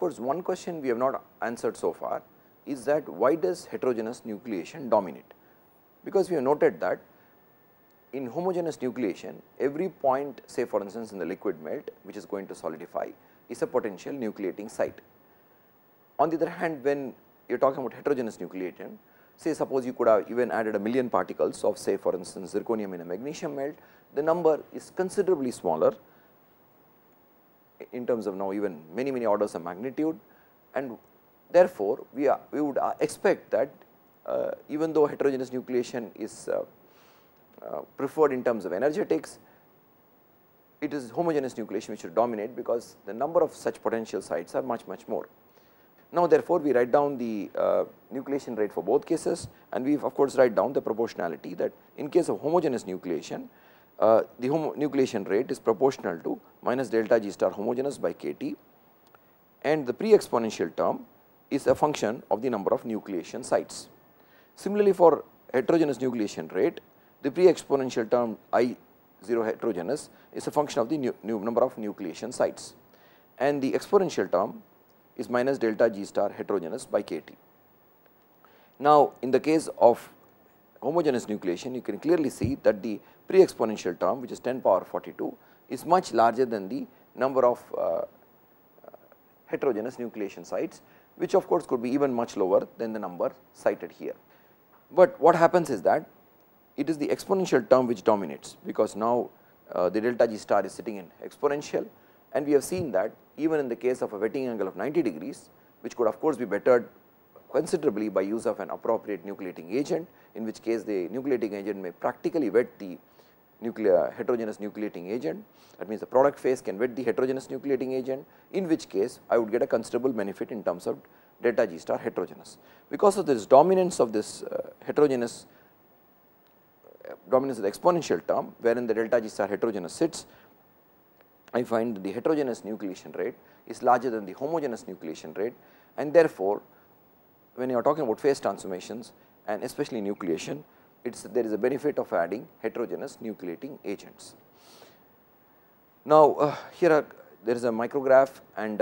course, one question we have not answered so far is that why does heterogeneous nucleation dominate? Because we have noted that in homogeneous nucleation, every point, say for instance in the liquid melt which is going to solidify, is a potential nucleating site. On the other hand, when you are talking about heterogeneous nucleation, say suppose you could have even added 1,000,000 particles of, say for instance zirconium in a magnesium melt, the number is considerably smaller in terms of now even many orders of magnitude, and therefore, we would expect that even though heterogeneous nucleation is preferred in terms of energetics, it is homogeneous nucleation which should dominate, because the number of such potential sites are much more. Now, therefore, we write down the nucleation rate for both cases, and we of course write down the proportionality that in case of homogeneous nucleation, the nucleation rate is proportional to minus delta G star homogeneous by kT, and the pre-exponential term is a function of the number of nucleation sites. Similarly, for heterogeneous nucleation rate, the pre-exponential term I0 heterogeneous is a function of the number of nucleation sites, and the exponential term is minus delta G star heterogeneous by kT. Now, in the case of homogeneous nucleation, you can clearly see that the pre-exponential term, which is 10 power 42, is much larger than the number of heterogeneous nucleation sites, which of course could be even much lower than the number cited here. But what happens is that it is the exponential term which dominates, because now the delta G star is sitting in exponential, and we have seen that even in the case of a wetting angle of 90 degrees, which could of course be bettered considerably by use of an appropriate nucleating agent, in which case the nucleating agent may practically wet the heterogeneous nucleating agent. That means, the product phase can wet the heterogeneous nucleating agent, in which case I would get a considerable benefit in terms of delta G star heterogeneous. Because of this dominance of this dominance of the exponential term, wherein the delta G star heterogeneous sits, I find that the heterogeneous nucleation rate is larger than the homogeneous nucleation rate, and therefore, when you are talking about phase transformations and especially nucleation, there is a benefit of adding heterogeneous nucleating agents. Now, there is a micrograph and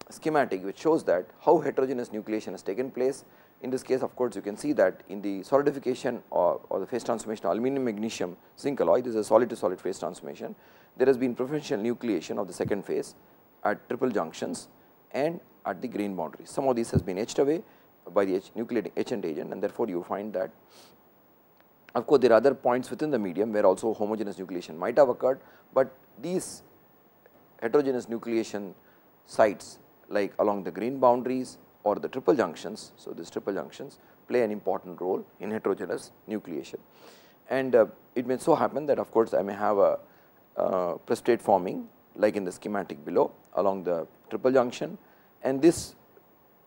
schematic which shows that how heterogeneous nucleation has taken place. In this case, of course, you can see that in the solidification or the phase transformation of aluminum magnesium zinc alloy, this is a solid to solid phase transformation, there has been preferential nucleation of the second phase at triple junctions and at the grain boundaries. Some of these has been etched away by the nucleating etchant agent, and therefore, you find that of course, there are other points within the medium where also homogeneous nucleation might have occurred, but these heterogeneous nucleation sites like along the grain boundaries or the triple junctions. So, these triple junctions play an important role in heterogeneous nucleation, and it may so happen that of course, I may have a precipitate forming like in the schematic below along the triple junction, and this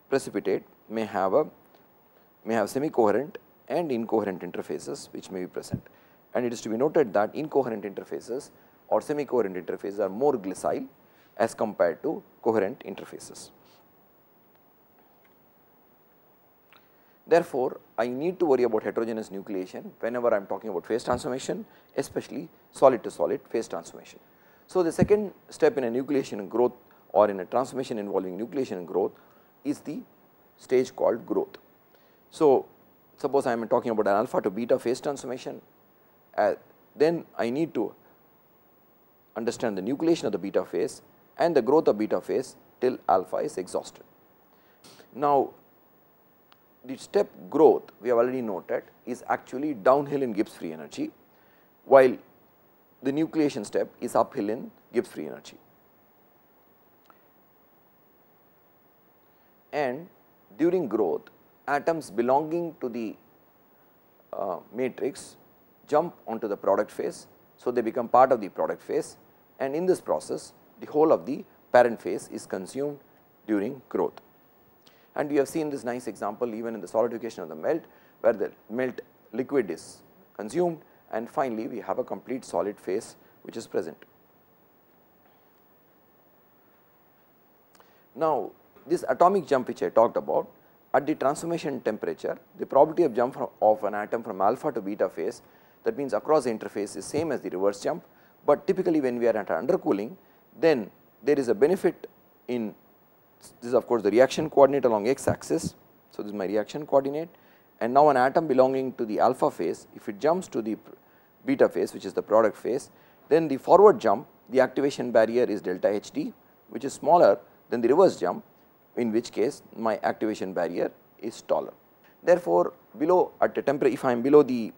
precipitate may have semi-coherent and incoherent interfaces which may be present, and it is to be noted that incoherent interfaces or semi-coherent interfaces are more glissile as compared to coherent interfaces. Therefore, I need to worry about heterogeneous nucleation whenever I am talking about phase transformation, especially solid to solid phase transformation. So, the second step in a nucleation and growth or in a transformation involving nucleation and growth is the stage called growth. So, suppose I am talking about an alpha to beta phase transformation, then I need to understand the nucleation of the beta phase and the growth of beta phase till alpha is exhausted. Now, the step growth we have already noted is actually downhill in Gibbs free energy, while the nucleation step is uphill in Gibbs free energy. And during growth, atoms belonging to the matrix jump onto the product phase. So, they become part of the product phase, and in this process the whole of the parent phase is consumed during growth. And we have seen this nice example even in the solidification of the melt, where the melt liquid is consumed, and finally, we have a complete solid phase which is present. Now, this atomic jump which I talked about, at the transformation temperature, the probability of jump of an atom from alpha to beta phase, that means across the interface, is same as the reverse jump, but typically when we are at undercooling, then there is a benefit in this is of course the reaction coordinate along x axis. So, this is my reaction coordinate, and now an atom belonging to the alpha phase, if it jumps to the beta phase, which is the product phase, then the forward jump, the activation barrier is delta Hd, which is smaller than the reverse jump, in which case my activation barrier is taller. Therefore, below at a temperature, if I am below the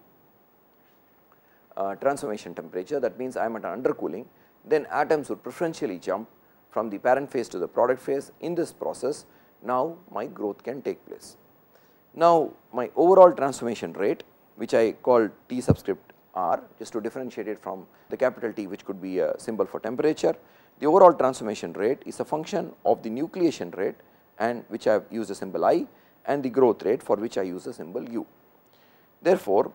transformation temperature, that means I am at an undercooling, then atoms would preferentially jump from the parent phase to the product phase. In this process, now my growth can take place. Now, my overall transformation rate, which I call T subscript R, just to differentiate it from the capital T, which could be a symbol for temperature. The overall transformation rate is a function of the nucleation rate, and which I have used a symbol I, and the growth rate, for which I use a symbol U. Therefore,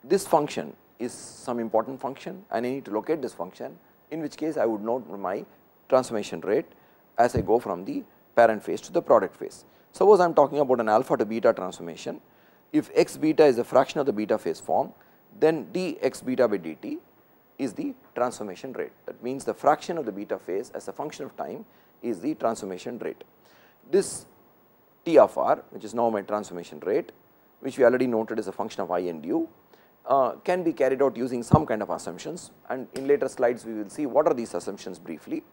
this function is some important function, and I need to locate this function, in which case I would note my transformation rate as I go from the parent phase to the product phase. Suppose I am talking about an alpha to beta transformation. If x beta is a fraction of the beta phase form, then dx beta by dt is the transformation rate. That means the fraction of the beta phase as a function of time is the transformation rate. This T of R, which is now my transformation rate, which we already noted is a function of I and U, can be carried out using some kind of assumptions, and in later slides we will see what are these assumptions briefly.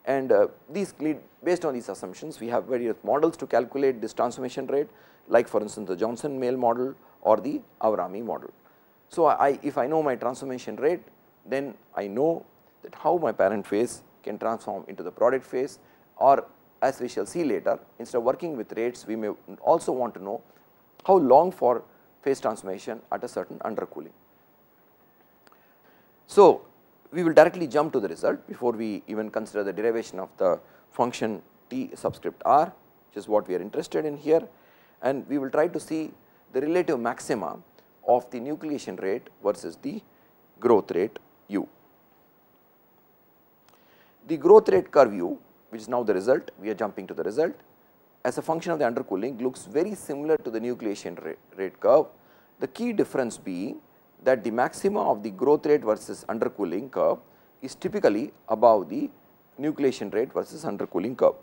And these lead, based on these assumptions, we have various models to calculate this transformation rate, like for instance the Johnson-Mail model or the Avrami model. So, if I know my transformation rate, then I know that how my parent phase can transform into the product phase, or as we shall see later, instead of working with rates, we may also want to know how long for phase transformation at a certain undercooling. So, we will directly jump to the result before we even consider the derivation of the function T subscript R, which is what we are interested in here, and we will try to see the relative maxima of the nucleation rate versus the growth rate U. The growth rate curve U, which is now the result, we are jumping to the result, as a function of the undercooling looks very similar to the nucleation rate curve. The key difference being that the maxima of the growth rate versus undercooling curve is typically above the nucleation rate versus undercooling curve.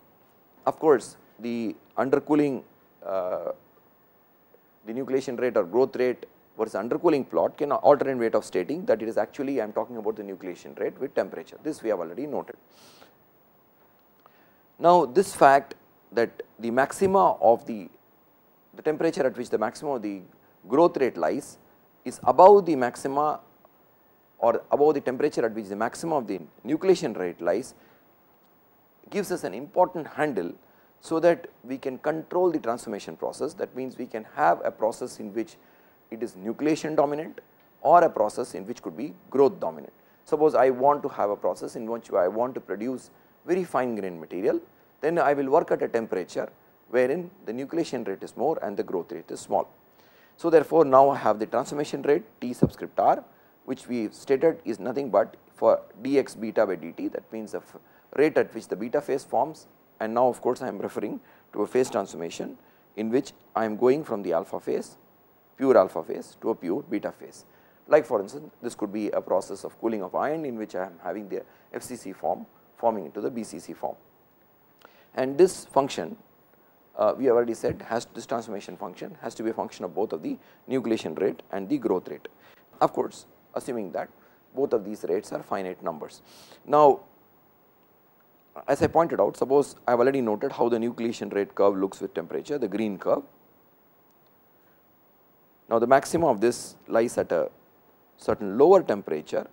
Of course, the undercooling, the nucleation rate or growth rate versus undercooling plot can alternate way of stating that it is actually I am talking about the nucleation rate with temperature. This we have already noted. Now, this fact that the maxima of the temperature at which the maximum of the growth rate lies is above the maxima or above the temperature at which the maximum of the nucleation rate lies gives us an important handle, so that we can control the transformation process. That means, we can have a process in which it is nucleation dominant or a process in which could be growth dominant. Suppose I want to have a process in which I want to produce very fine grained material, then I will work at a temperature wherein the nucleation rate is more and the growth rate is small. So, therefore, now I have the transformation rate T subscript R, which we stated is nothing but for dx beta by dt, that means the rate at which the beta phase forms, and now of course I am referring to a phase transformation in which I am going from the alpha phase, pure alpha phase, to a pure beta phase. Like for instance, this could be a process of cooling of iron in which I am having the FCC form forming into the BCC form. And this function we have already said has this transformation function has to be a function of both of the nucleation rate and the growth rate, of course assuming that both of these rates are finite numbers. Now, as I pointed out, suppose I have already noted how the nucleation rate curve looks with temperature, the green curve. Now, the maximum of this lies at a certain lower temperature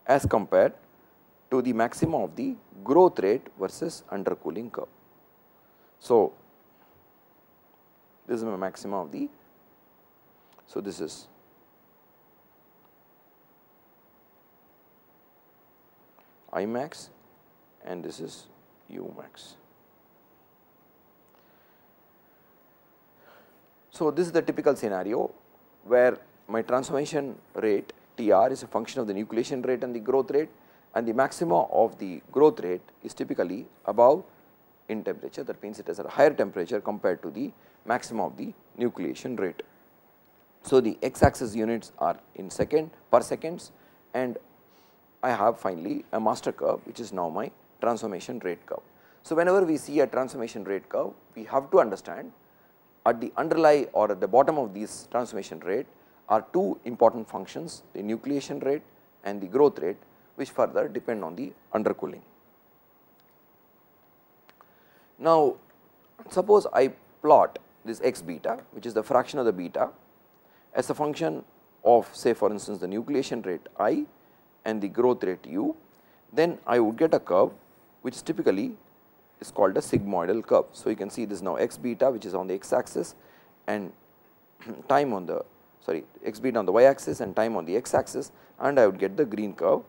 as compared to the maximum of the growth rate versus undercooling curve. So, this is my maximum of the, so this is I max and this is U max. So, this is the typical scenario where my transformation rate Tr is a function of the nucleation rate and the growth rate, and the maximum of the growth rate is typically above in temperature. That means, it is at a higher temperature compared to the maximum of the nucleation rate. So, the x axis units are in per seconds, and I have finally a master curve, which is now my transformation rate curve. So, whenever we see a transformation rate curve, we have to understand at the underlie or at the bottom of this transformation rate are two important functions, the nucleation rate and the growth rate, which further depend on the undercooling. Now, suppose I plot this x beta, which is the fraction of the beta, as a function of, say for instance, the nucleation rate I and the growth rate u, then I would get a curve which typically is called a sigmoidal curve. So, you can see this now x beta, which is on the x axis, and time on the x beta on the y axis and time on the x axis, and I would get the green curve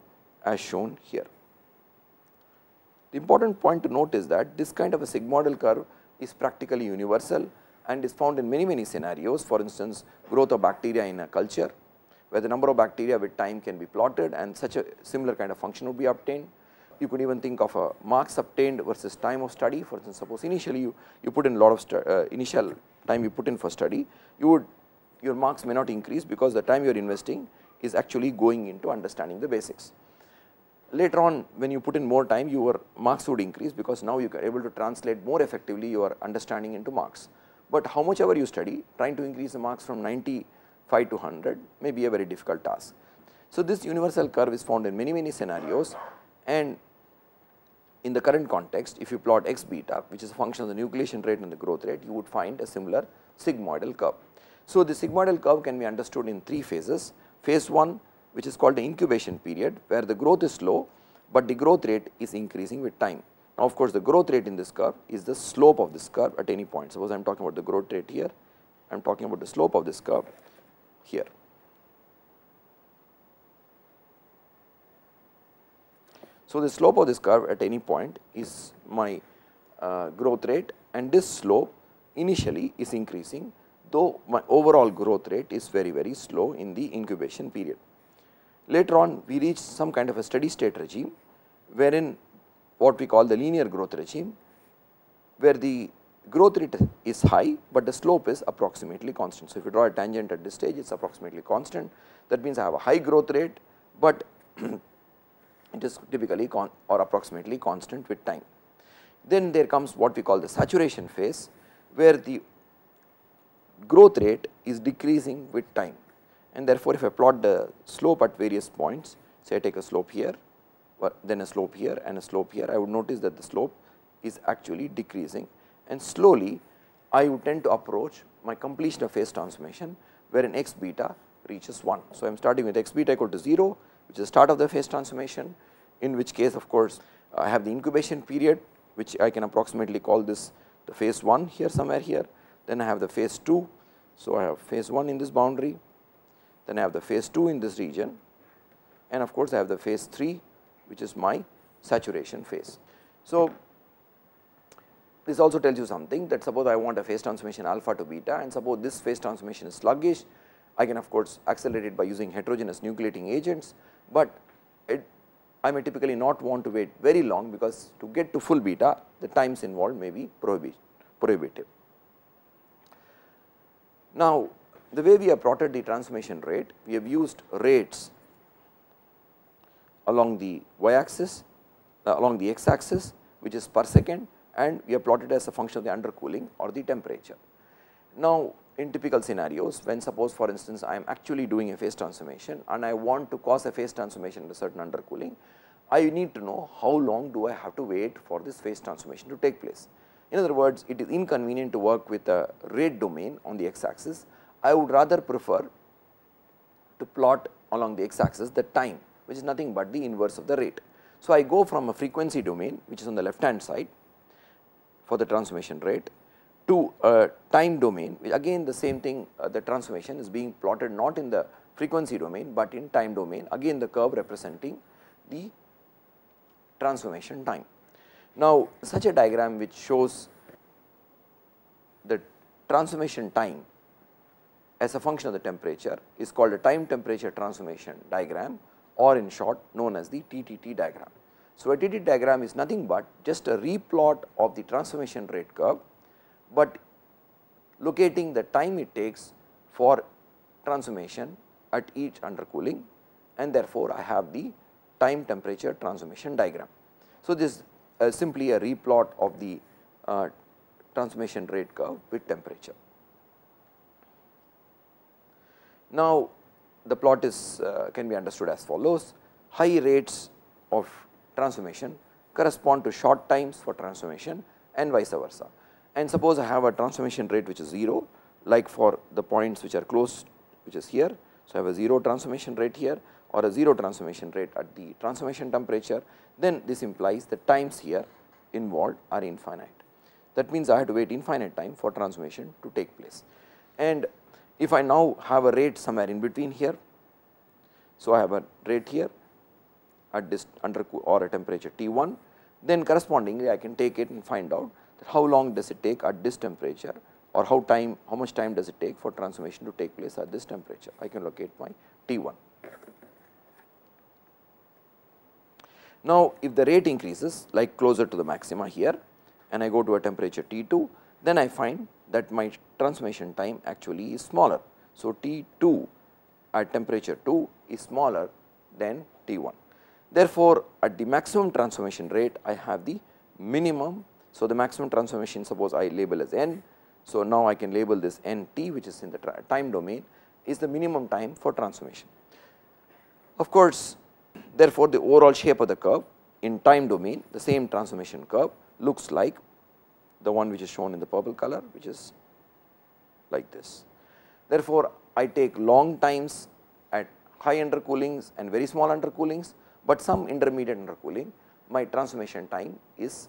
as shown here. The important point to note is that this kind of a sigmoidal curve is practically universal and is found in many scenarios. For instance, growth of bacteria in a culture, where the number of bacteria with time can be plotted and such a similar kind of function would be obtained. You could even think of a marks obtained versus time of study. For instance, suppose initially you put in a lot of initial time you put in for study, your marks may not increase because the time you are investing is actually going into understanding the basics. Later on, when you put in more time, your marks would increase because now you are able to translate more effectively your understanding into marks. But how much ever you study, trying to increase the marks from 95 to 100 may be a very difficult task. So, this universal curve is found in many scenarios, and in the current context, if you plot x beta, which is a function of the nucleation rate and the growth rate, you would find a similar sigmoidal curve. So, the sigmoidal curve can be understood in three phases. Phase 1, which is called the incubation period, where the growth is slow, but the growth rate is increasing with time. Now, of course, the growth rate in this curve is the slope of this curve at any point. Suppose I am talking about the growth rate here, I am talking about the slope of this curve here. So, the slope of this curve at any point is my growth rate, and this slope initially is increasing, though my overall growth rate is very slow in the incubation period. Later on, we reach some kind of a steady state regime, wherein what we call the linear growth regime, where the growth rate is high, but the slope is approximately constant. So, if you draw a tangent at this stage, it is approximately constant. That means I have a high growth rate, but it is typically or approximately constant with time. Then there comes what we call the saturation phase, where the growth rate is decreasing with time, and therefore, if I plot the slope at various points, say I take a slope here, then a slope here and a slope here, I would notice that the slope is actually decreasing, and slowly I would tend to approach my completion of phase transformation, wherein x beta reaches 1. So, I am starting with x beta equal to 0, which is the start of the phase transformation, in which case of course, I have the incubation period, which I can approximately call this the phase 1 here somewhere here, then I have the phase 2. So, I have phase 1 in this boundary, then I have the phase 2 in this region, and of course, I have the phase 3, which is my saturation phase. So, this also tells you something, that suppose I want a phase transformation alpha to beta, and suppose this phase transformation is sluggish, I can of course accelerate it by using heterogeneous nucleating agents, but I may typically not want to wait very long, because to get to full beta, the times involved may be prohibitive. Now, the way we have plotted the transformation rate, we have used rates along the y axis, along the x axis, which is per second, and we have plotted as a function of the undercooling or the temperature. Now, in typical scenarios, when suppose for instance, I am actually doing a phase transformation and I want to cause a phase transformation at a certain undercooling, I need to know how long do I have to wait for this phase transformation to take place. In other words, it is inconvenient to work with a rate domain on the x axis. I would rather prefer to plot along the x axis the time, which is nothing but the inverse of the rate. So, I go from a frequency domain, which is on the left hand side for the transformation rate, to a time domain, which again the same thing, the transformation is being plotted not in the frequency domain, but in time domain, again the curve representing the transformation time. Now, such a diagram which shows the transformation time as a function of the temperature is called a time temperature transformation diagram, or in short known as the TTT diagram. So, a TTT diagram is nothing but just a replot of the transformation rate curve, but locating the time it takes for transformation at each undercooling, and therefore, I have the time temperature transformation diagram. So, this is simply a replot of the transformation rate curve with temperature. Now, the plot is can be understood as follows: high rates of transformation correspond to short times for transformation and vice versa. And suppose I have a transformation rate which is 0, like for the points which are close, which is here. So, I have a 0 transformation rate here or a 0 transformation rate at the transformation temperature, then this implies the times here involved are infinite. That means, I have to wait infinite time for transformation to take place. And if I now have a rate somewhere in between here, so I have a rate here at this or a temperature T1, then correspondingly I can take it and find out that how long does it take at this temperature, or how much time does it take for transformation to take place at this temperature. I can locate my T1. Now, if the rate increases like closer to the maxima here and I go to a temperature T2, then I find that my transformation time actually is smaller. So, T2 at temperature 2 is smaller than T1. Therefore, at the maximum transformation rate I have the minimum. So, the maximum transformation, suppose I label as n. So, now I can label this nt, which is in the time domain, is the minimum time for transformation. Of course, therefore, the overall shape of the curve in time domain, the same transformation curve looks like the one which is shown in the purple color, which is like this. Therefore, I take long times at high undercoolings and very small undercoolings, but some intermediate undercooling, my transformation time is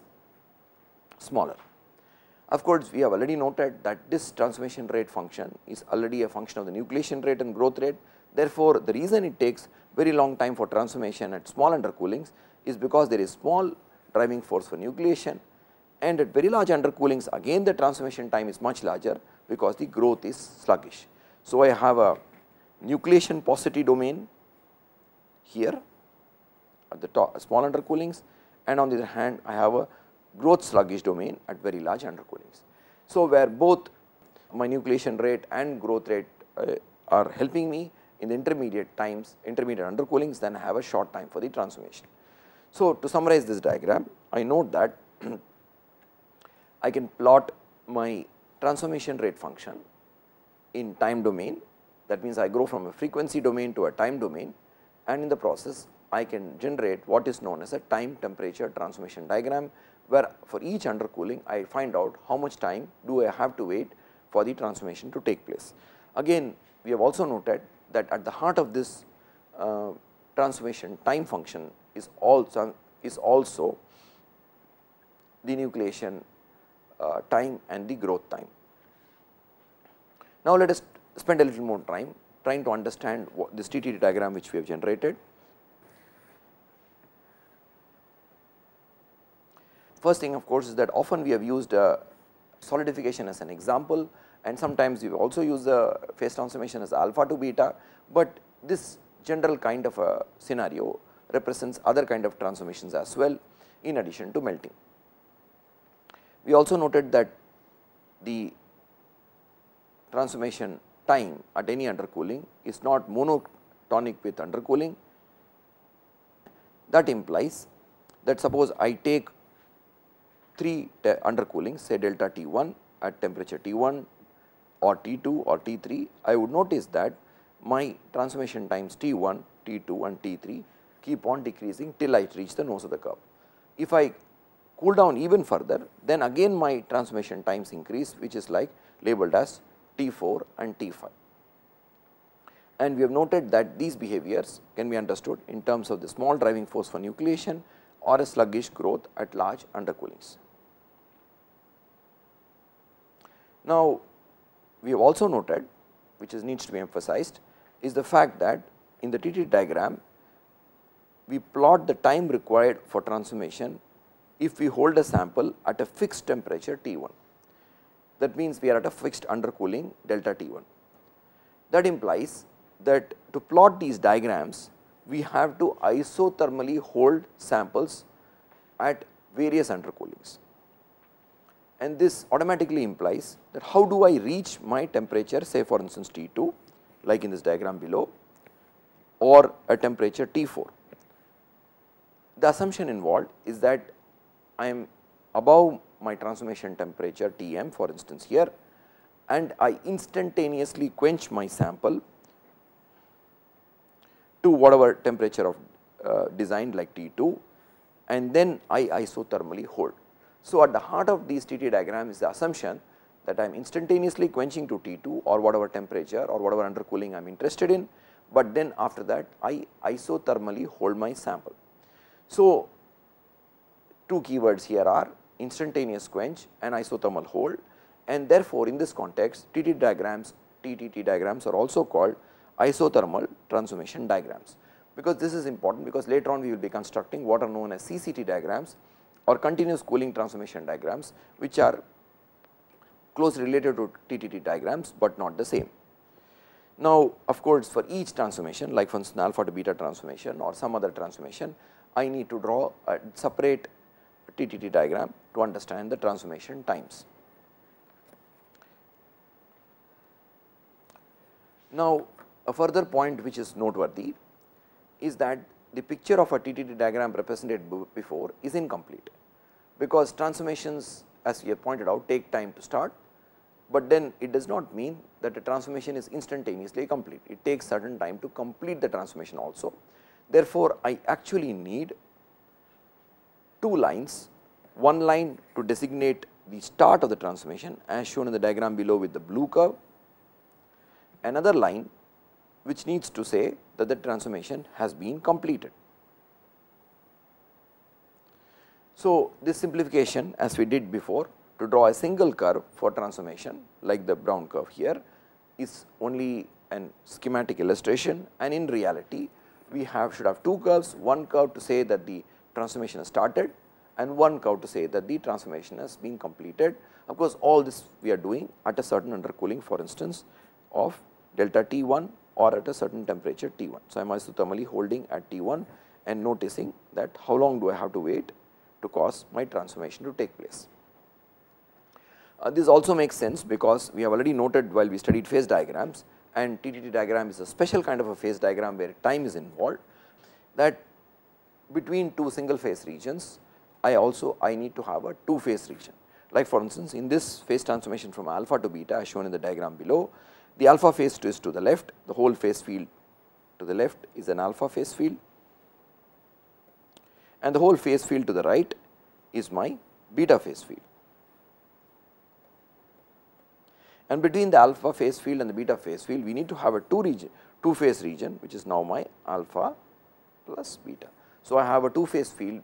smaller. Of course, we have already noted that this transformation rate function is already a function of the nucleation rate and growth rate. Therefore, the reason it takes very long time for transformation at small undercoolings is because there is small driving force for nucleation, and at very large undercoolings again the transformation time is much larger because the growth is sluggish. So, I have a nucleation paucity domain here at the top, small undercoolings, and on the other hand I have a growth sluggish domain at very large undercoolings. So, where both my nucleation rate and growth rate are helping me in the intermediate undercoolings, then I have a short time for the transformation. So, to summarize this diagram, I note that I can plot my transformation rate function in time domain. That means, I grow from a frequency domain to a time domain, and in the process I can generate what is known as a time temperature transformation diagram, where for each undercooling I find out how much time do I have to wait for the transformation to take place. Again, we have also noted that at the heart of this transformation time function is also the nucleation time and the growth time. Now, let us spend a little more time trying to understand this TTD diagram which we have generated. First thing, of course, is that often we have used solidification as an example, and sometimes we also use the phase transformation as alpha to beta, but this general kind of a scenario represents other kind of transformations as well in addition to melting. We also noted that the transformation time at any undercooling is not monotonic with undercooling. That implies that suppose I take 3 undercoolings, say delta T1 at temperature T1 or T2 or T3, I would notice that my transformation times T1, T2 and T3 keep on decreasing till I reach the nose of the curve. If I cool down even further, then again my transformation times increase, which is like labeled as T4 and T5. And we have noted that these behaviors can be understood in terms of the small driving force for nucleation or a sluggish growth at large undercoolings. Now, we have also noted, which needs to be emphasized, is the fact that in the TT diagram we plot the time required for transformation if we hold a sample at a fixed temperature T1. That means, we are at a fixed undercooling delta T1. That implies that to plot these diagrams, we have to isothermally hold samples at various undercoolings. And this automatically implies that how do I reach my temperature, say for instance T2, like in this diagram below, or a temperature T4. the assumption involved is that I am above my transformation temperature Tm for instance here, and I instantaneously quench my sample to whatever temperature of designed like T2, and then I isothermally hold. So, at the heart of these TT diagram is the assumption that I am instantaneously quenching to T2 or whatever temperature or whatever undercooling I am interested in, but then after that I isothermally hold my sample. So, two keywords here are instantaneous quench and isothermal hold, and therefore, in this context TT diagrams, TTT diagrams are also called isothermal transformation diagrams, because this is important, because later on we will be constructing what are known as CCT diagrams or continuous cooling transformation diagrams, which are closely related to TTT diagrams, but not the same. Now, of course, for each transformation, like for instance alpha to beta transformation or some other transformation, I need to draw a separate TTT diagram to understand the transformation times. Now, a further point which is noteworthy is that the picture of a TTT diagram represented before is incomplete, because transformations, as we have pointed out, take time to start, but then it does not mean that the transformation is instantaneously complete. It takes certain time to complete the transformation also. Therefore, I actually need two lines, one line to designate the start of the transformation as shown in the diagram below with the blue curve, another line which needs to say that the transformation has been completed. So, this simplification, as we did before, to draw a single curve for transformation like the brown curve here, is only an schematic illustration, and in reality we should have two curves, one curve to say that the transformation has started and one curve to say that the transformation has been completed. Of course, all this we are doing at a certain undercooling, for instance of delta T1 or at a certain temperature T1. So, I am isothermally holding at T1 and noticing that how long do I have to wait to cause my transformation to take place. This also makes sense because we have already noted while we studied phase diagrams, and TTT diagram is a special kind of a phase diagram where time is involved, that between two single phase regions I need to have a two phase region. Like for instance, in this phase transformation from alpha to beta as shown in the diagram below, the alpha phase is to the left, the whole phase field to the left is an alpha phase field, and the whole phase field to the right is my beta phase field. And between the alpha phase field and the beta phase field, we need to have a two phase region, which is now my alpha plus beta. So, I have a two phase field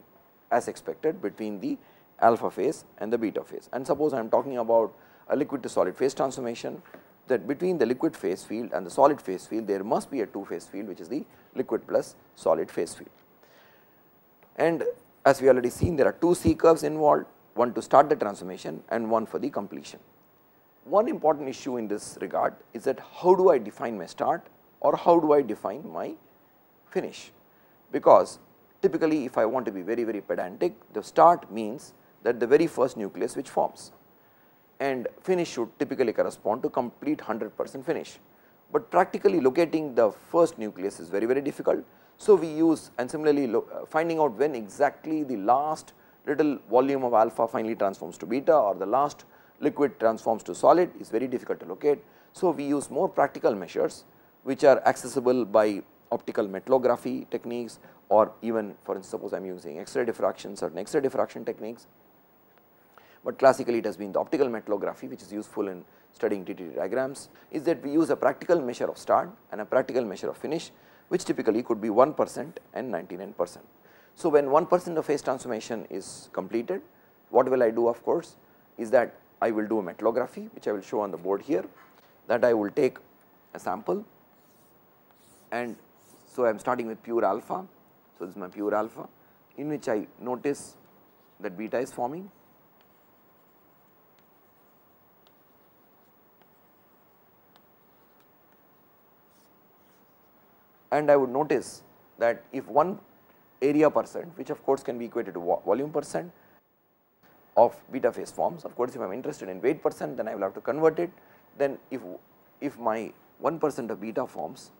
as expected between the alpha phase and the beta phase. And suppose I am talking about a liquid to solid phase transformation, that between the liquid phase field and the solid phase field there must be a two phase field, which is the liquid plus solid phase field. And as we already seen, there are two C curves involved, one to start the transformation and one for the completion. One important issue in this regard is that how do I define my start or how do I define my finish, because typically if I want to be very pedantic, the start means that the very first nucleus which forms, and finish should typically correspond to complete 100% finish, but practically locating the first nucleus is very difficult. So, we use, and similarly finding out when exactly the last little volume of alpha finally transforms to beta or the last liquid transforms to solid is very difficult to locate. So, we use more practical measures which are accessible by optical metallography techniques, or even for instance suppose I am using X-ray diffraction, certain X-ray diffraction techniques, but classically it has been the optical metallography which is useful in studying TTT diagrams, is that we use a practical measure of start and a practical measure of finish, which typically could be 1% and 99%. So, when 1% of phase transformation is completed, what will I do of course is that I will do a metallography, which I will show on the board here, that I will take a sample, and so I am starting with pure alpha. So, this is my pure alpha, in which I notice that beta is forming, and I would notice that if one area percent, which of course can be equated to volume percent of beta phase forms, of course if I am interested in weight percent, then I will have to convert it. Then if my 1% of beta forms,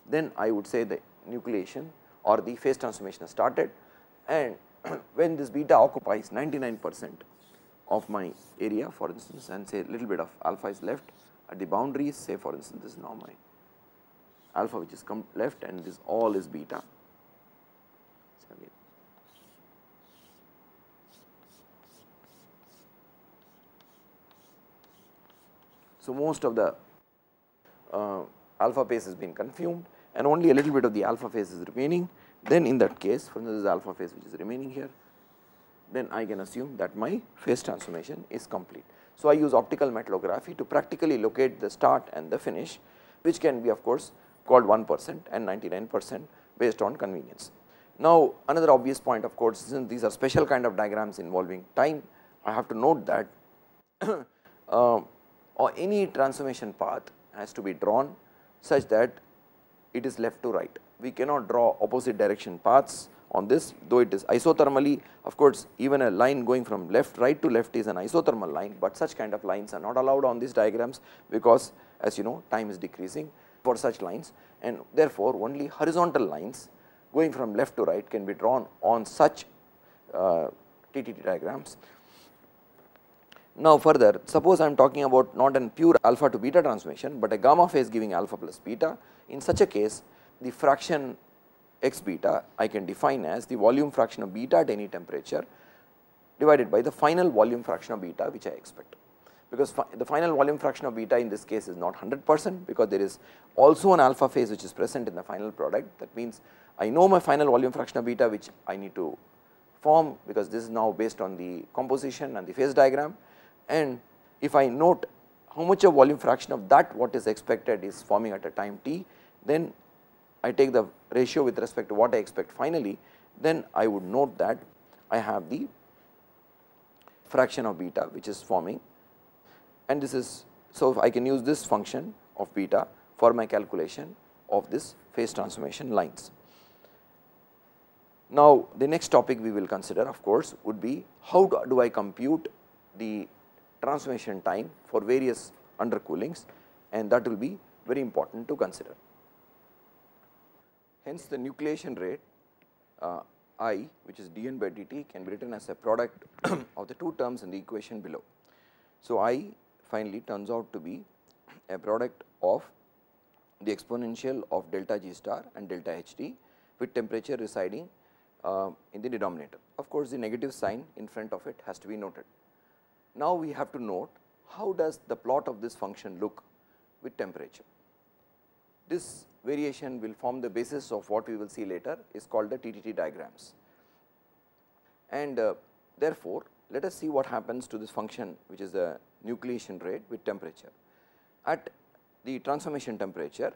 then I would say the nucleation or the phase transformation has started, and when this beta occupies 99% of my area, for instance, and say little bit of alpha is left at the boundaries, say for instance this is now my alpha which is left and this all is beta. So, most of the alpha phase has been consumed and only a little bit of the alpha phase is remaining, then in that case, for instance, this is alpha phase which is remaining here, then I can assume that my phase transformation is complete. So, I use optical metallography to practically locate the start and the finish, which can be of course called 1% and 99% based on convenience. Now, another obvious point of course, since these are special kind of diagrams involving time, I have to note that or any transformation path has to be drawn such that it is left to right. We cannot draw opposite direction paths on this, though it is isothermally, of course, even a line going from right to left is an isothermal line, but such kind of lines are not allowed on these diagrams because as you know time is decreasing for such lines, and therefore, only horizontal lines going from left to right can be drawn on such TTT diagrams. Now, further, suppose I am talking about not a pure alpha to beta transformation, but a gamma phase giving alpha plus beta. In such a case, the fraction x beta I can define as the volume fraction of beta at any temperature divided by the final volume fraction of beta which I expect, because the final volume fraction of beta in this case is not 100%, because there is also an alpha phase which is present in the final product. That means, I know my final volume fraction of beta which I need to form, because this is now based on the composition and the phase diagram, and if I note how much of volume fraction of that what is expected is forming at a time t, then I take the ratio with respect to what I expect finally, then I would note that I have the fraction of beta which is forming, and this is, so I can use this function of beta for my calculation of this phase transformation lines. Now, the next topic we will consider of course would be how do I compute the transformation time for various undercoolings, and that will be very important to consider. Hence, the nucleation rate I, which is dN by dt, can be written as a product of the two terms in the equation below. So, I finally turns out to be a product of the exponential of delta G star and delta Ht with temperature residing in the denominator. Of course, the negative sign in front of it has to be noted. Now, we have to note how does the plot of this function look with temperature. This variation will form the basis of what we will see later is called the TTT diagrams, and therefore, let us see what happens to this function which is the nucleation rate with temperature. At the transformation temperature,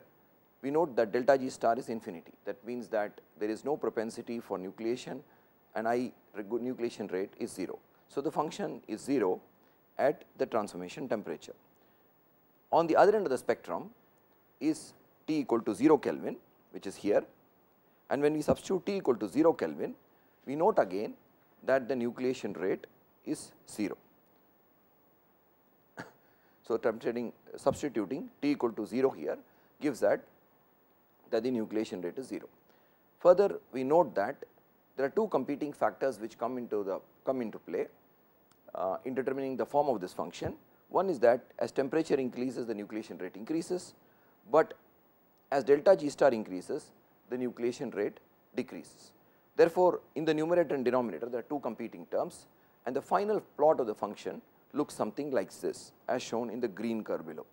we note that delta G star is infinity. That means that there is no propensity for nucleation and I nucleation rate is 0. So, the function is 0 at the transformation temperature. On the other end of the spectrum is T equal to 0 Kelvin, which is here, and when we substitute T equal to 0 Kelvin, we note again that the nucleation rate is 0. So, substituting T equal to 0 here gives that the nucleation rate is 0. Further, we note that there are two competing factors which come into play in determining the form of this function. One is that as temperature increases, the nucleation rate increases, but as delta G star increases, the nucleation rate decreases. Therefore, in the numerator and denominator there are two competing terms, and the final plot of the function looks something like this as shown in the green curve below.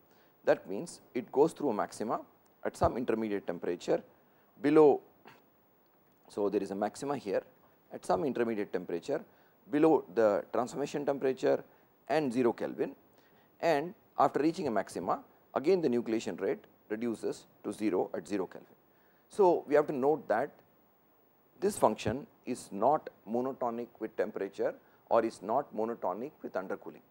That means, it goes through a maxima at some intermediate temperature below. So, there is a maxima here at some intermediate temperature below the transformation temperature and 0 Kelvin, and after reaching a maxima again the nucleation rate reduces to 0 at 0 Kelvin. So, we have to note that this function is not monotonic with temperature or is not monotonic with undercooling,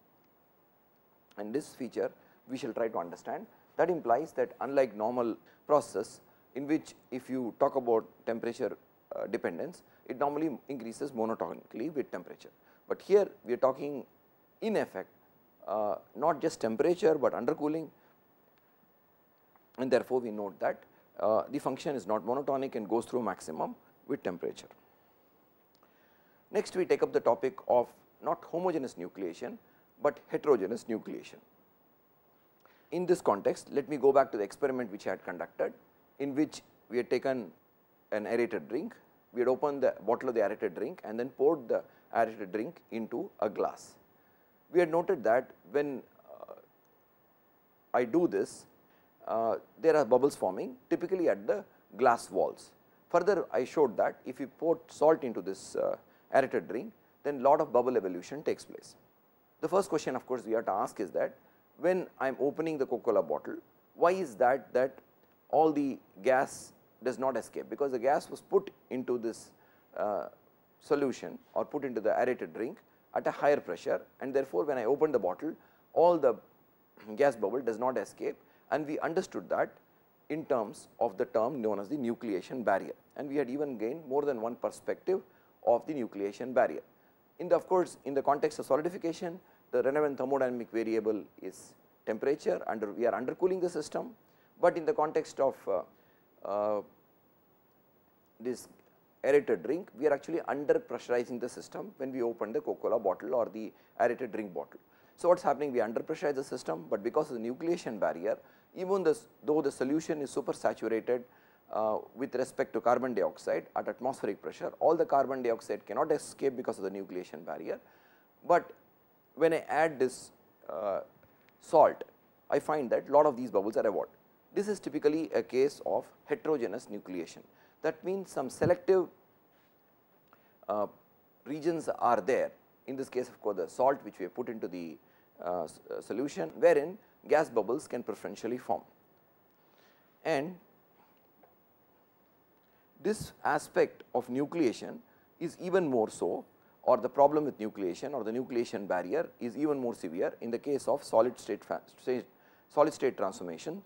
and this feature we shall try to understand. That implies that unlike normal process in which if you talk about temperature dependence, it normally increases monotonically with temperature, but here we are talking in effect not just temperature, but undercooling, and therefore, we note that the function is not monotonic and goes through maximum with temperature. Next we take up the topic of not homogeneous nucleation, but heterogeneous nucleation. In this context, let me go back to the experiment which I had conducted, in which we had taken an aerated drink, we had opened the bottle of the aerated drink and then poured the aerated drink into a glass. We had noted that when I do this, there are bubbles forming typically at the glass walls. Further, I showed that if you pour salt into this aerated drink, then lot of bubble evolution takes place. The first question of course we have to ask is that when I am opening the Coca-Cola bottle, why is that all the gas does not escape? Because the gas was put into this solution or put into the aerated drink at a higher pressure, and therefore, when I open the bottle, all the gas bubble does not escape, and we understood that in terms of the term known as the nucleation barrier, and we had even gained more than one perspective of the nucleation barrier. Of course, in the context of solidification, the relevant thermodynamic variable is temperature, we are undercooling the system, but in the context of this aerated drink, we are actually under pressurizing the system when we open the Coca-Cola bottle or the aerated drink bottle. So, what is happening? We under pressurize the system, but because of the nucleation barrier, even though the solution is super saturated with respect to carbon dioxide at atmospheric pressure, all the carbon dioxide cannot escape because of the nucleation barrier, but when I add this salt, I find that lot of these bubbles are evolved. This is typically a case of heterogeneous nucleation. That means some selective regions are there. In this case, of course, the salt which we have put into the solution, wherein gas bubbles can preferentially form. And this aspect of nucleation is even more so, or the problem with nucleation or the nucleation barrier is even more severe in the case of solid state transformations,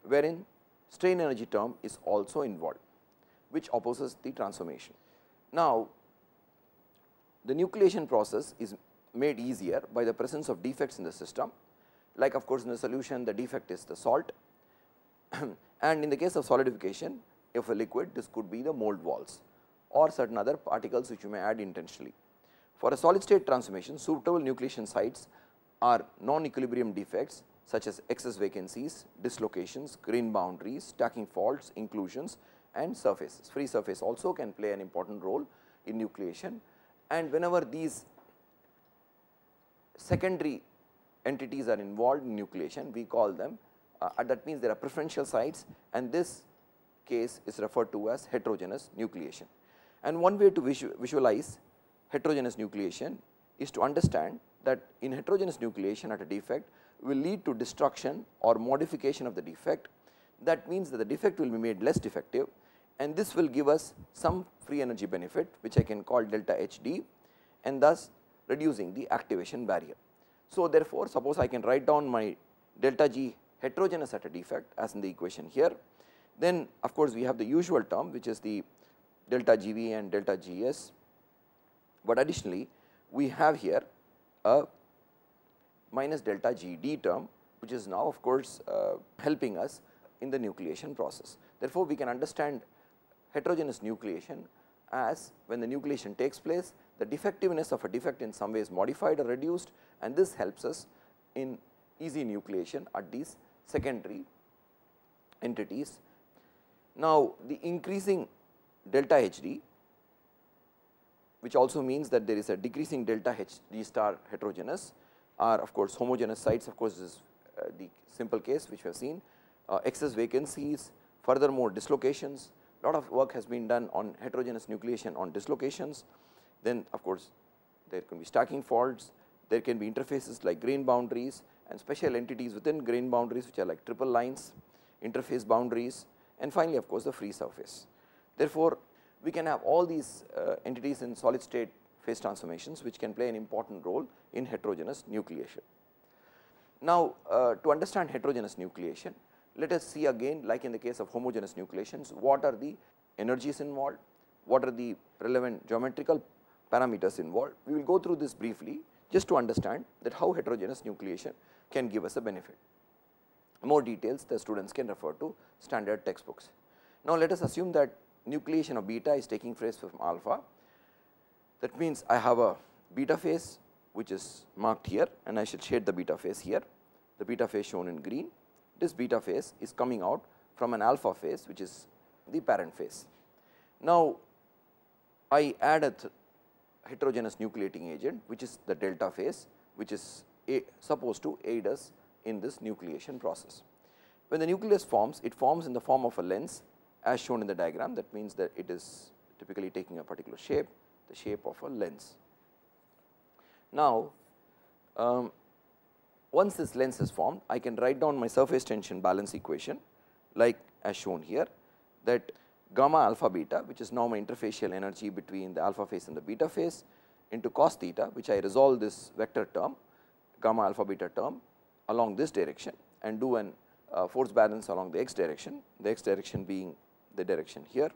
wherein strain energy term is also involved, which opposes the transformation. Now, the nucleation process is made easier by the presence of defects in the system, like of course, in the solution the defect is the salt and in the case of solidification of a liquid, this could be the mold walls or certain other particles which you may add intentionally. For a solid state transformation, suitable nucleation sites are non-equilibrium defects such as excess vacancies, dislocations, grain boundaries, stacking faults, inclusions and surfaces. Free surface also can play an important role in nucleation, and whenever these secondary entities are involved in nucleation, we call them that means there are preferential sites, and this case is referred to as heterogeneous nucleation. And one way to visualize heterogeneous nucleation is to understand that in heterogeneous nucleation at a defect will lead to destruction or modification of the defect. That means that the defect will be made less defective, and this will give us some free energy benefit which I can call delta HD, and thus reducing the activation barrier. So, therefore, suppose I can write down my delta G heterogeneous at a defect as in the equation here, then of course, we have the usual term which is the delta GV and delta GS, but additionally we have here a minus delta GD term, which is now of course helping us in the nucleation process. Therefore, we can understand heterogeneous nucleation as when the nucleation takes place, the defectiveness of a defect in some way is modified or reduced, and this helps us in easy nucleation at these secondary entities. Now, the increasing delta HD, which also means that there is a decreasing delta HD star heterogeneous, are of course homogeneous sites, of course, is the simple case which we have seen, excess vacancies, furthermore dislocations. Lot of work has been done on heterogeneous nucleation on dislocations. Then of course, there can be stacking faults, there can be interfaces like grain boundaries and special entities within grain boundaries which are like triple lines, interface boundaries, and finally of course, the free surface. Therefore, we can have all these entities in solid state phase transformations which can play an important role in heterogeneous nucleation. Now, to understand heterogeneous nucleation, let us see again, like in the case of homogeneous nucleations, what are the energies involved, what are the relevant geometrical parameters involved. We will go through this briefly just to understand that how heterogeneous nucleation can give us a benefit. More details the students can refer to standard textbooks. Now, let us assume that nucleation of beta is taking place from alpha. That means, I have a beta phase which is marked here, and I should shade the beta phase here, the beta phase shown in green. This beta phase is coming out from an alpha phase which is the parent phase. Now, I add a heterogeneous nucleating agent which is the delta phase, which is supposed to aid us in this nucleation process. When the nucleus forms, it forms in the form of a lens as shown in the diagram. That means that it is typically taking a particular shape, the shape of a lens. Now, once this lens is formed, I can write down my surface tension balance equation like as shown here, that gamma alpha beta, which is now my interfacial energy between the alpha phase and the beta phase, into cos theta, which I resolve this vector term, gamma alpha beta term along this direction and do an force balance along the x direction being the direction here,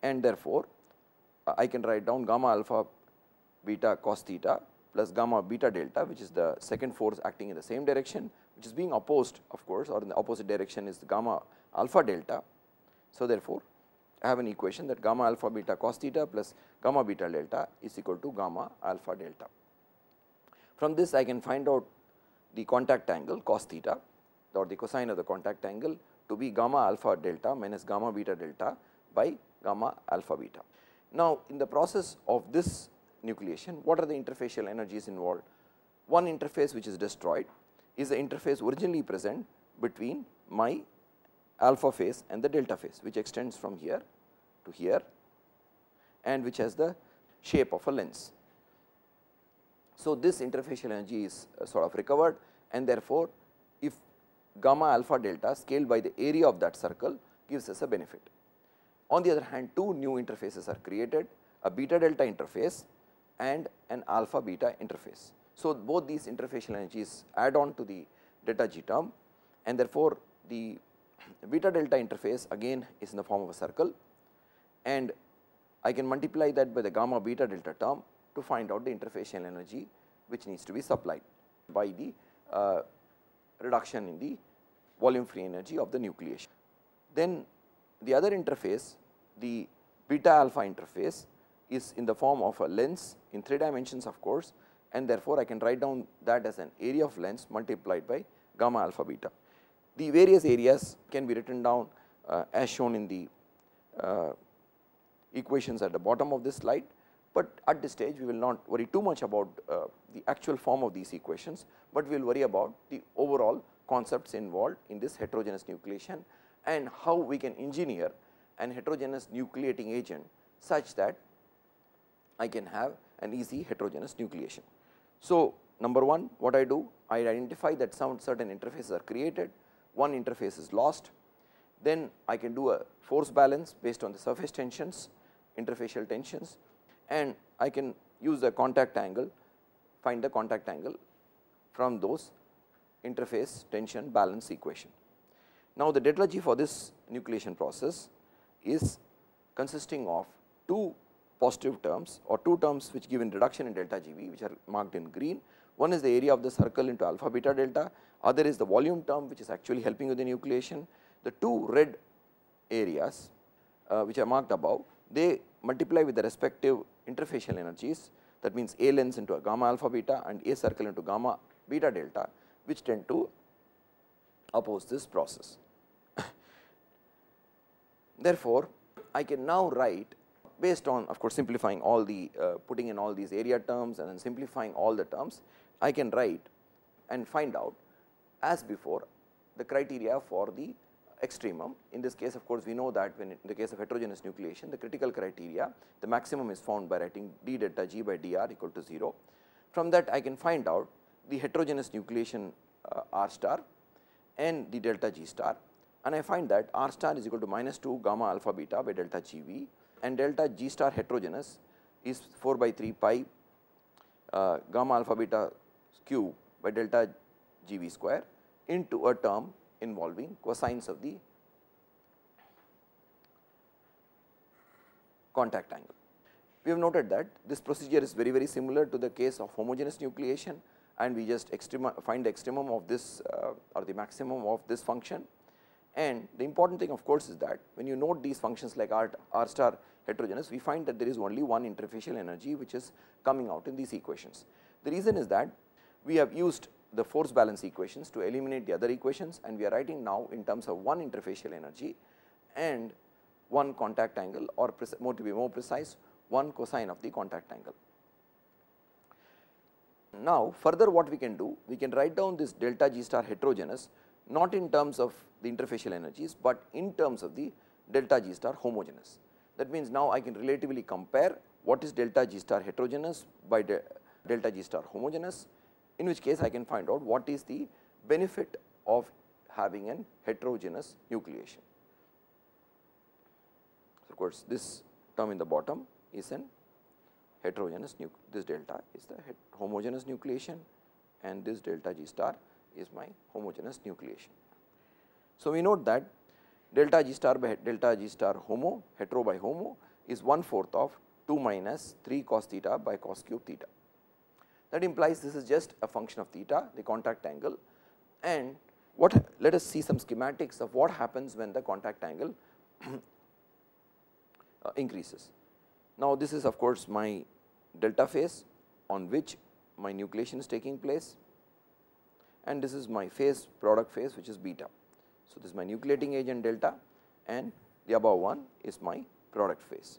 and therefore, I can write down gamma alpha beta cos theta plus gamma beta delta, which is the second force acting in the same direction, which is being opposed of course, or in the opposite direction is the gamma alpha delta. So, therefore, I have an equation that gamma alpha beta cos theta plus gamma beta delta is equal to gamma alpha delta. From this, I can find out the contact angle cos theta or the cosine of the contact angle to be gamma alpha delta minus gamma beta delta by gamma alpha beta. Now, in the process of this nucleation, what are the interfacial energies involved? One interface which is destroyed is the interface originally present between my alpha phase and the delta phase, which extends from here to here and which has the shape of a lens. So, this interfacial energy is sort of recovered, and therefore, if gamma alpha delta scaled by the area of that circle gives us a benefit. On the other hand, two new interfaces are created, a beta delta interface and an alpha beta interface. So, both these interfacial energies add on to the delta G term, and therefore, the beta delta interface again is in the form of a circle, and I can multiply that by the gamma beta delta term to find out the interfacial energy which needs to be supplied by the reduction in the volume free energy of the nucleation. Then the other interface, the beta alpha interface, is in the form of a lens in 3 dimensions of course, and therefore, I can write down that as an area of lens multiplied by gamma alpha beta. The various areas can be written down as shown in the equations at the bottom of this slide, but at this stage we will not worry too much about the actual form of these equations, but we will worry about the overall concepts involved in this heterogeneous nucleation and how we can engineer an heterogeneous nucleating agent such that I can have an easy heterogeneous nucleation. So, number one, what I do, I identify that some certain interfaces are created, one interface is lost, then I can do a force balance based on the surface tensions, interfacial tensions, and I can use the contact angle, find the contact angle from those interface tension balance equation. Now, the delta G for this nucleation process is consisting of two positive terms or two terms which give in reduction in delta Gv, which are marked in green. One is the area of the circle into alpha beta delta, other is the volume term which is actually helping with the nucleation. The two red areas which are marked above, they multiply with the respective interfacial energies, that means A lens into a gamma alpha beta and A circle into gamma beta delta, which tend to oppose this process. Therefore, I can now write based on of course simplifying all the putting in all these area terms and then simplifying all the terms, I can write and find out as before the criteria for the extremum. In this case, of course, we know that when in the case of heterogeneous nucleation, the critical criteria, the maximum is found by writing d delta G by dr equal to 0. From that, I can find out the heterogeneous nucleation r star and the delta G star, and I find that r star is equal to minus 2 gamma alpha beta by delta Gv, and delta G star heterogeneous is 4 by 3 pi gamma alpha beta cube by delta Gv square into a term involving cosines of the contact angle. We have noted that this procedure is very similar to the case of homogeneous nucleation, and we just find the extremum of this or the maximum of this function. And the important thing of course is that when you note these functions like r star heterogeneous, we find that there is only one interfacial energy which is coming out in these equations. The reason is that we have used the force balance equations to eliminate the other equations, and we are writing now in terms of one interfacial energy and one contact angle, or to be more precise, one cosine of the contact angle. Now, further what we can do, we can write down this delta G star heterogeneous not in terms of the interfacial energies, but in terms of the delta G star homogeneous. That means, now I can relatively compare what is delta G star heterogeneous by delta G star homogeneous, in which case I can find out what is the benefit of having an heterogeneous nucleation. So, of course, this term in the bottom is an heterogeneous this delta is the homogeneous nucleation, and this delta G star is my homogeneous nucleation. So, we note that delta G star by delta G star homo, hetero by homo, is 1/4 of 2 minus 3 cos theta by cos cube theta. That implies this is just a function of theta, the contact angle, and let us see some schematics of what happens when the contact angle increases. Now, this is of course my delta phase on which my nucleation is taking place, and this is my phase, product phase, which is beta. So, this is my nucleating agent delta, and the above one is my product phase.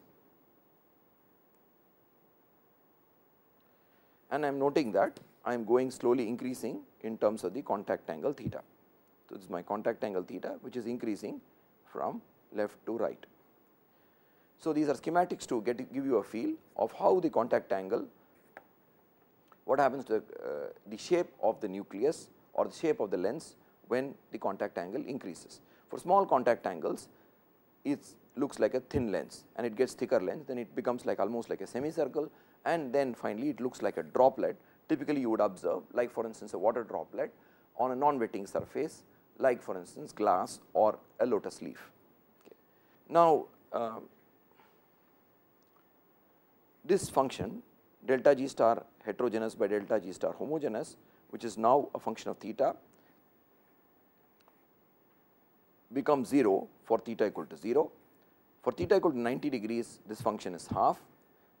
And I am noting that I am going slowly increasing in terms of the contact angle theta. So, this is my contact angle theta, which is increasing from left to right. So, these are schematics to give you a feel of how the contact angle, what happens to the shape of the nucleus or the shape of the lens when the contact angle increases. For small contact angles, it looks like a thin lens, and it gets thicker lens, then it becomes like almost like a semicircle, and then finally it looks like a droplet. Typically you would observe, like for instance a water droplet on a non-wetting surface, like for instance glass or a lotus leaf. Okay. Now, this function delta G star heterogeneous by delta G star homogeneous, which is now a function of theta, becomes 0 for theta equal to 0. For theta equal to 90 degrees, this function is half,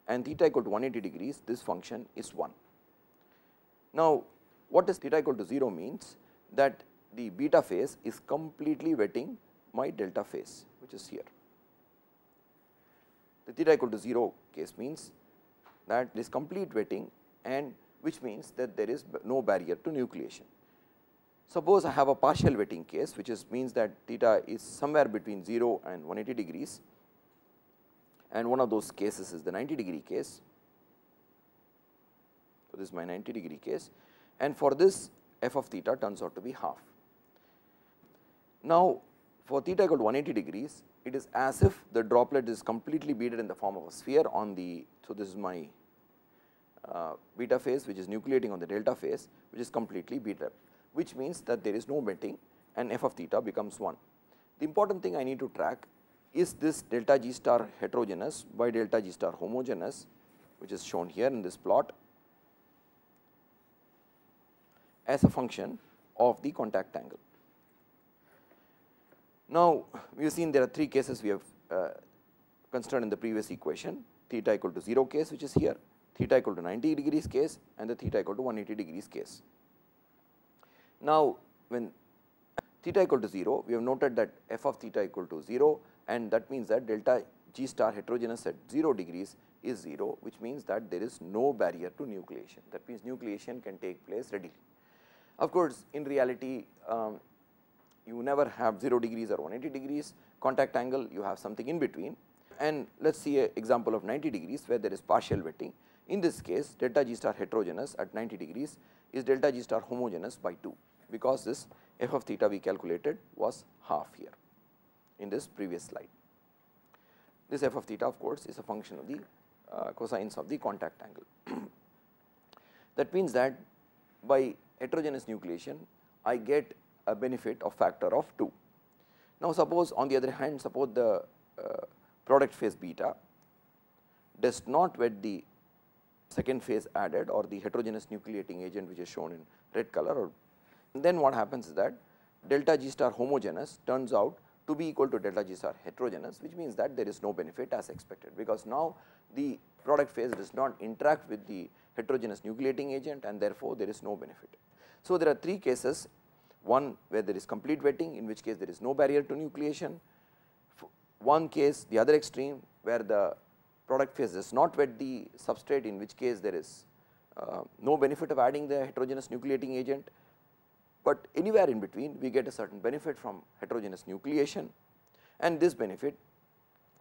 and theta equal to 180 degrees, this function is 1. Now, what does theta equal to 0 means? That the beta phase is completely wetting my delta phase, which is here. The theta equal to 0 case means that it is complete wetting, and which means that there is no barrier to nucleation. Suppose I have a partial wetting case, which means that theta is somewhere between 0 and 180 degrees, and one of those cases is the 90 degree case. So, this is my 90 degree case, and for this f of theta turns out to be half. Now, for theta equal to 180 degrees, it is as if the droplet is completely beaded in the form of a sphere on the. So, this is my beta phase, which is nucleating on the delta phase, which is completely beaded up, which means that there is no wetting, and f of theta becomes 1. The important thing I need to track is this delta G star heterogeneous by delta G star homogeneous, which is shown here in this plot as a function of the contact angle. Now, we have seen there are 3 cases we have considered in the previous equation: theta equal to 0 case, which is here, theta equal to 90 degrees case, and the theta equal to 180 degrees case. Now, when theta equal to 0, we have noted that f of theta equal to 0, and that means that delta G star heterogeneous at 0 degrees is 0, which means that there is no barrier to nucleation. That means nucleation can take place readily. Of course, in reality, you never have 0 degrees or 180 degrees contact angle, you have something in between, and let us see an example of 90 degrees where there is partial wetting. In this case, delta G star heterogeneous at 90 degrees is delta G star homogeneous by 2, because this f of theta we calculated was half here in this previous slide. This f of theta of course is a function of the cosines of the contact angle. That means that by heterogeneous nucleation I get a benefit of factor of 2. Now, suppose on the other hand, suppose the product phase beta does not wet the second phase added or the heterogeneous nucleating agent, which is shown in red color, or then what happens is that delta G star homogeneous turns out to be equal to delta G star heterogeneous, which means that there is no benefit as expected, because now the product phase does not interact with the heterogeneous nucleating agent, and therefore, there is no benefit. So, there are three cases: one where there is complete wetting, in which case there is no barrier to nucleation; one case, the other extreme, where the product phase does not wet the substrate, in which case there is no benefit of adding the heterogeneous nucleating agent, but anywhere in between we get a certain benefit from heterogeneous nucleation, and this benefit,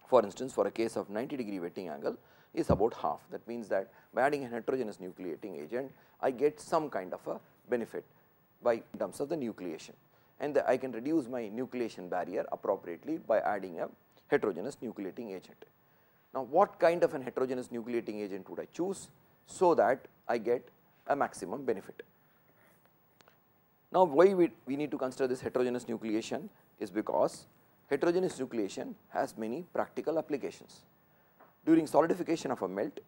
for instance, for a case of 90° wetting angle is about half. That means that by adding a heterogeneous nucleating agent, I get some kind of a benefit in terms of the nucleation, and I can reduce my nucleation barrier appropriately by adding a heterogeneous nucleating agent. Now, what kind of an heterogeneous nucleating agent would I choose so that I get a maximum benefit? Now, why we need to consider this heterogeneous nucleation is because heterogeneous nucleation has many practical applications. During solidification of a melt,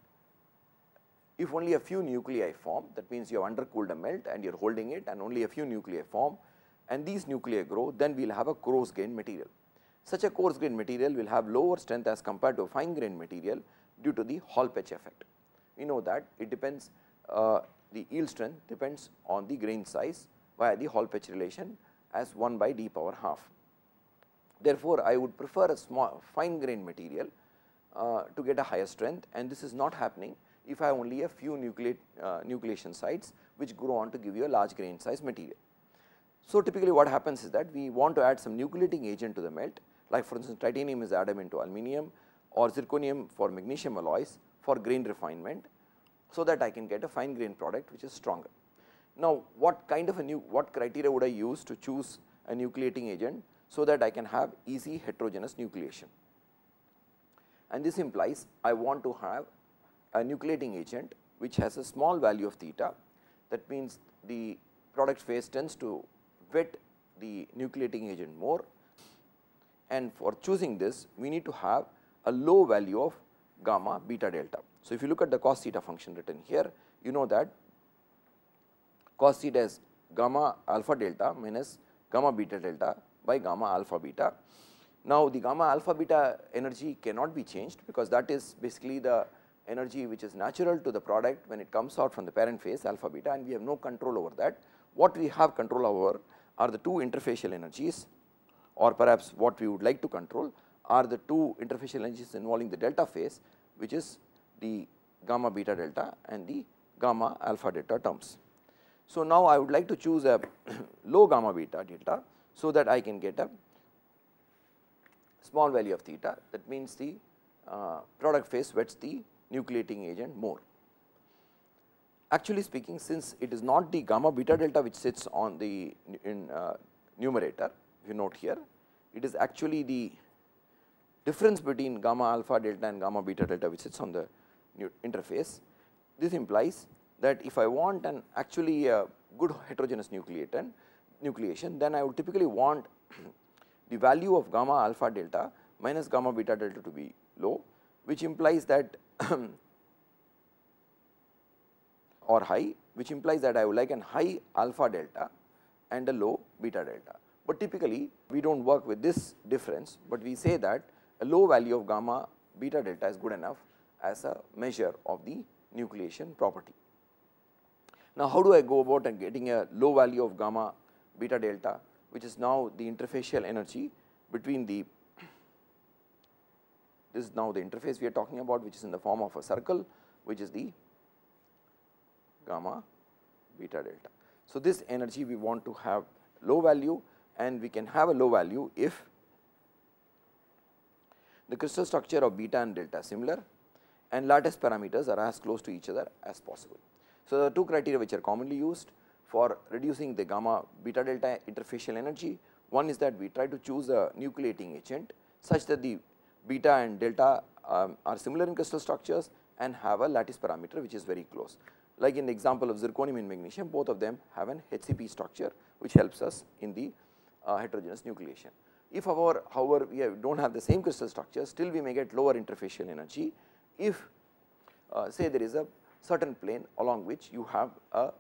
if only a few nuclei form, that means you have undercooled a melt and you are holding it and only a few nuclei form, and these nuclei grow, then we will have a coarse grained material. Such a coarse grained material will have lower strength as compared to a fine grained material due to the Hall patch effect. We know that it depends, the yield strength depends on the grain size via the Hall patch relation as 1 by d power half. Therefore, I would prefer a small fine grained material to get a higher strength, and this is not happening if I have only a few nucleation sites which grow on to give you a large grain size material. So, typically what happens is that we want to add some nucleating agent to the melt, like for instance titanium is added into aluminum or zirconium for magnesium alloys for grain refinement, so that I can get a fine grain product which is stronger. Now, what kind of what criteria would I use to choose a nucleating agent so that I can have easy heterogeneous nucleation? And this implies I want to have a nucleating agent which has a small value of theta. That means the product phase tends to wet the nucleating agent more, and for choosing this we need to have a low value of gamma beta delta. So, if you look at the cos theta function written here, you know that cos theta is gamma alpha delta minus gamma beta delta by gamma alpha beta. Now, the gamma alpha beta energy cannot be changed, because that is basically the energy which is natural to the product when it comes out from the parent phase alpha beta, and we have no control over that. What we have control over are the two interfacial energies, or perhaps what we would like to control are the two interfacial energies involving the delta phase, which is the gamma beta delta and the gamma alpha delta terms. So, now I would like to choose a low gamma beta delta, so that I can get a small value of theta. That means the product phase wets the nucleating agent more. Actually speaking, since it is not the gamma beta delta which sits on the numerator, if you note here, it is actually the difference between gamma alpha delta and gamma beta delta which sits on the interface. This implies that if I want an actually a good heterogeneous nucleation, then I would typically want the value of gamma alpha delta minus gamma beta delta to be low, which implies that or high, which implies that I would like an high alpha delta and a low beta delta. But typically we do not work with this difference, but we say that a low value of gamma beta delta is good enough as a measure of the nucleation property. Now, how do I go about and getting a low value of gamma beta delta, which is now the interfacial energy between the, this is now the interface we are talking about, which is in the form of a circle, which is the gamma beta delta. So, this energy we want to have low value, and we can have a low value if the crystal structure of beta and delta are similar and lattice parameters are as close to each other as possible. So, there are two criteria which are commonly used for reducing the gamma beta delta interfacial energy. One is that we try to choose a nucleating agent such that the beta and delta are similar in crystal structures and have a lattice parameter which is very close. Like in the example of zirconium and magnesium, both of them have an HCP structure which helps us in the heterogeneous nucleation. If however we do not have the same crystal structure, still we may get lower interfacial energy if say there is a certain plane along which you have a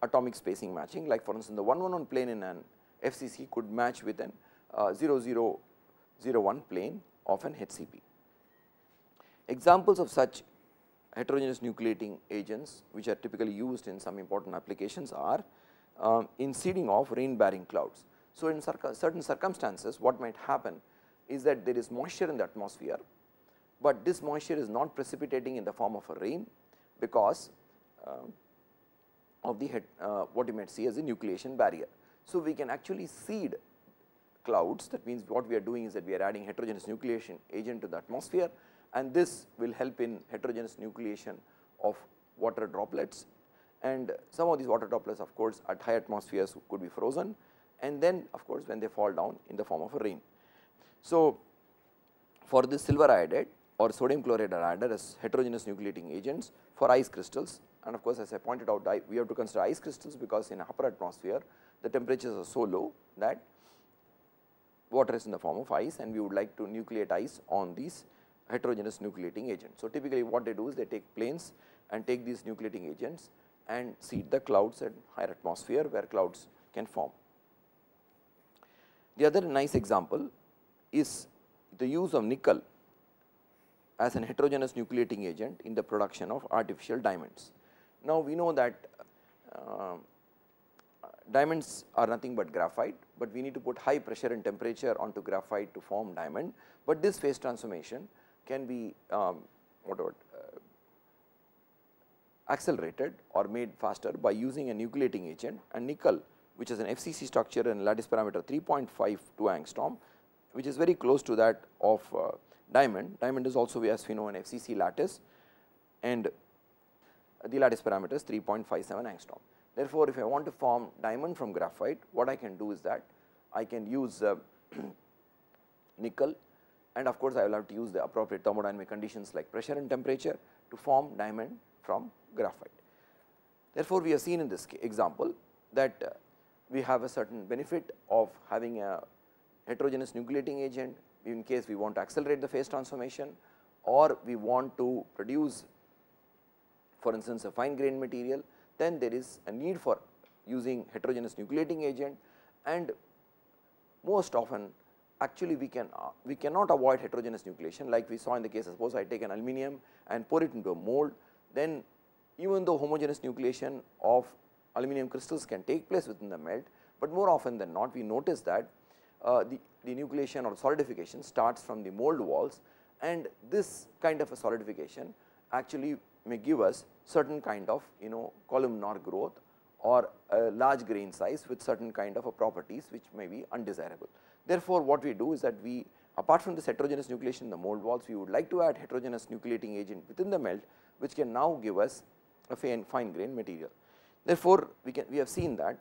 atomic spacing matching, like for instance the 111 plane in an FCC could match with an 0001 plane of an HCP. Examples of such heterogeneous nucleating agents which are typically used in some important applications are in seeding of rain bearing clouds. So, in certain circumstances what might happen is that there is moisture in the atmosphere, but this moisture is not precipitating in the form of a rain because of the what you might see as a nucleation barrier. So, we can actually seed clouds. That means, what we are doing is that we are adding heterogeneous nucleation agent to the atmosphere, and this will help in heterogeneous nucleation of water droplets, and some of these water droplets of course at high atmospheres could be frozen, and then of course when they fall down in the form of a rain. So, for this silver iodide or sodium chloride are added as heterogeneous nucleating agents for ice crystals, and of course as I pointed out, we have to consider ice crystals because in upper atmosphere the temperatures are so low that water is in the form of ice, and we would like to nucleate ice on these heterogeneous nucleating agents. So, typically what they do is they take planes and take these nucleating agents and seed the clouds at higher atmosphere where clouds can form. The other nice example is the use of nickel as an heterogeneous nucleating agent in the production of artificial diamonds. Now, we know that diamonds are nothing but graphite, but we need to put high pressure and temperature onto graphite to form diamond, but this phase transformation can be accelerated or made faster by using a nucleating agent, and nickel, which is an FCC structure and lattice parameter 3.52 angstrom, which is very close to that of diamond. Diamond is also, as we know, an FCC lattice, and the lattice parameter is 3.57 angstrom. Therefore, if I want to form diamond from graphite, what I can do is that I can use nickel, and of course, I will have to use the appropriate thermodynamic conditions like pressure and temperature to form diamond from graphite. Therefore, we have seen in this example that we have a certain benefit of having a heterogeneous nucleating agent in case we want to accelerate the phase transformation, or we want to produce, for instance, a fine grained material. Then there is a need for using heterogeneous nucleating agent, and most often actually we cannot avoid heterogeneous nucleation, like we saw in the case, suppose I take an aluminum and pour it into a mold, then even though homogeneous nucleation of aluminum crystals can take place within the melt, but more often than not we notice that the nucleation or solidification starts from the mold walls, and this kind of a solidification actually may give us certain kind of columnar growth or a large grain size with certain kind of a properties which may be undesirable. Therefore, what we do is that we, apart from this heterogeneous nucleation in the mold walls, we would like to add heterogeneous nucleating agent within the melt, which can now give us a fine grained material. Therefore, we have seen that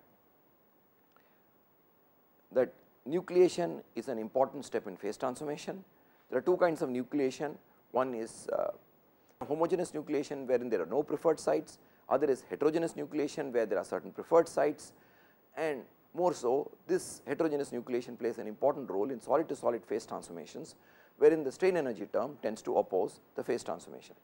nucleation is an important step in phase transformation. There are two kinds of nucleation. One is homogeneous nucleation wherein there are no preferred sites, other is heterogeneous nucleation where there are certain preferred sites, and more so this heterogeneous nucleation plays an important role in solid to solid phase transformations, wherein the strain energy term tends to oppose the phase transformation.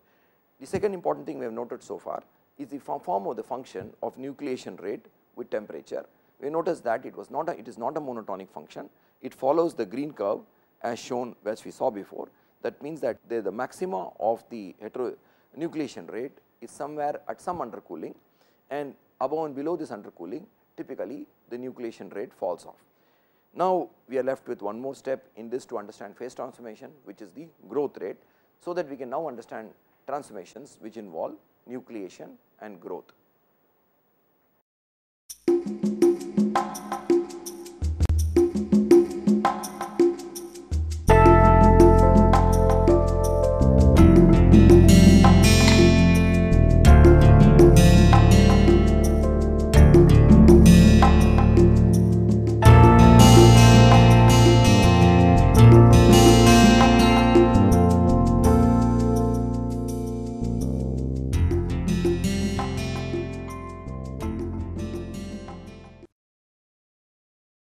The second important thing we have noted so far is the form of the function of nucleation rate with temperature. We notice that it is not a monotonic function, it follows the green curve as shown, as we saw before. That means that the maxima of the nucleation rate is somewhere at some undercooling, and above and below this undercooling typically the nucleation rate falls off. Now, we are left with one more step in this to understand phase transformation, which is the growth rate, so that we can now understand transformations which involve nucleation and growth.